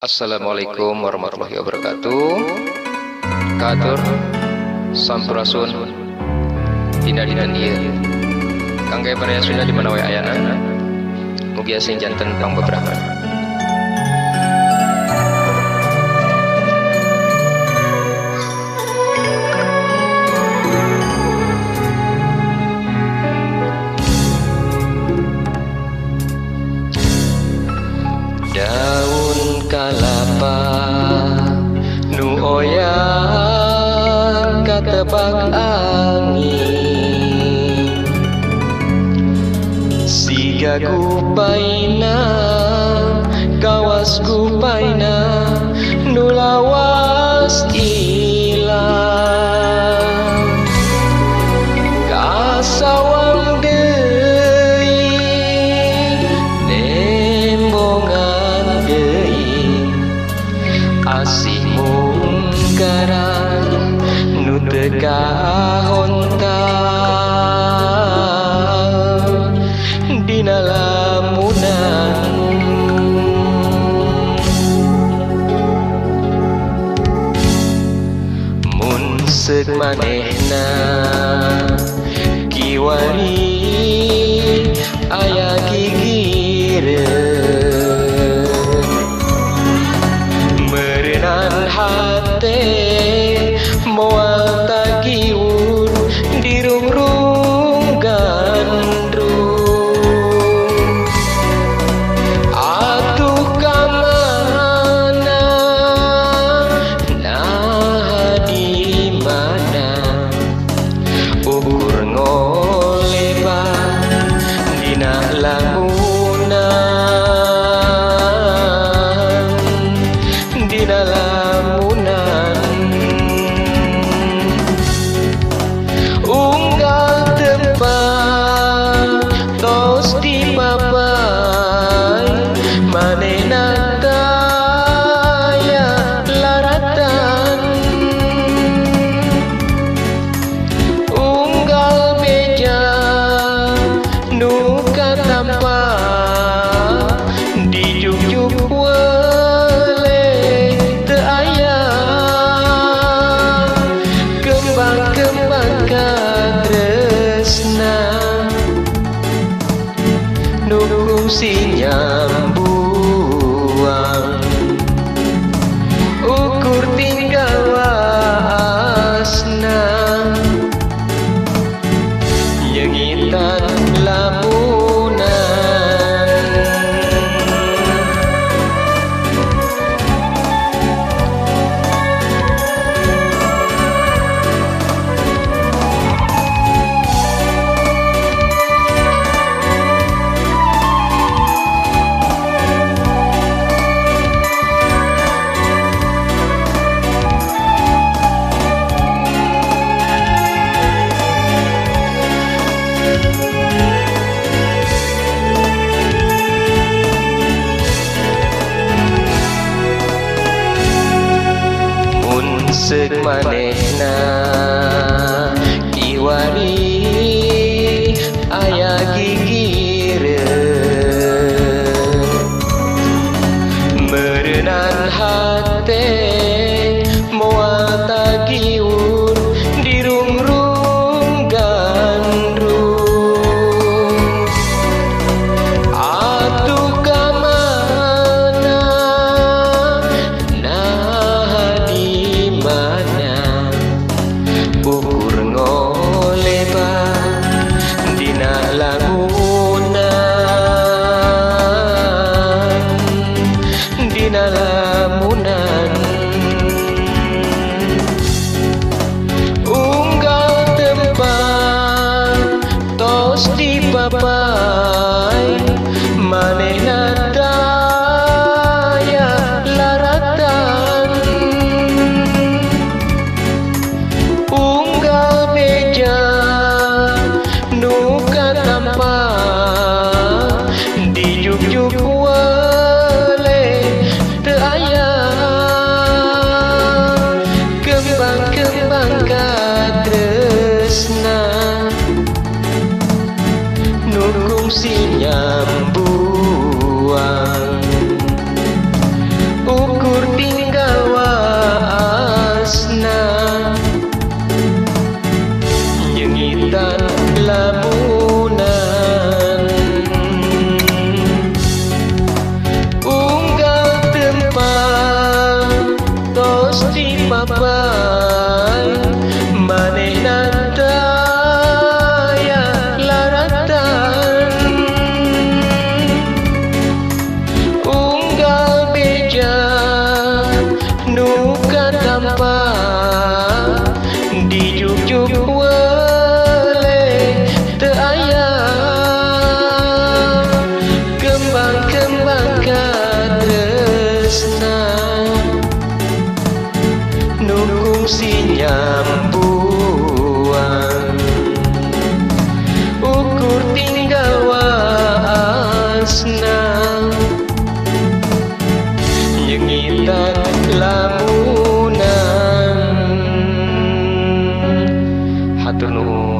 Assalamualaikum warahmatullahi wabarakatuh. Katur sampurasun dina ieu kangge para Sunda di mana we ayana mugi sing janten pangbebrahan. Daun kalapa nu oyang katebak angin, siga kupaina kawas kupaina nu lawas ilang kasawang asih mungkaran nu teu kahontal dina lamunan mun seuk manehna kiwari aya gigireun hate moal tagiun dirungrung gandrung atuh kamana nah di mana ukur ngolebat dina lamunan dina lamunan unggal tempat tos dipapai manehna daya laratan unggal beja nu katampa dijuk-juk kembang katresna nu kungsi nyambuang ukur tinggal waasna nyengitan lamunan seuk manehna kiwari aya gigireun meureunnan hate moal tagiun dirungrung gandrung atuh kamana nah di mana ukur ngolebat dina lamunan dina lamunan unggal tempat tos dipapai manehna daya laratan unggal beja nu katampa dijuk-juk wale teu ngitat lamunan. Hatur nuhun.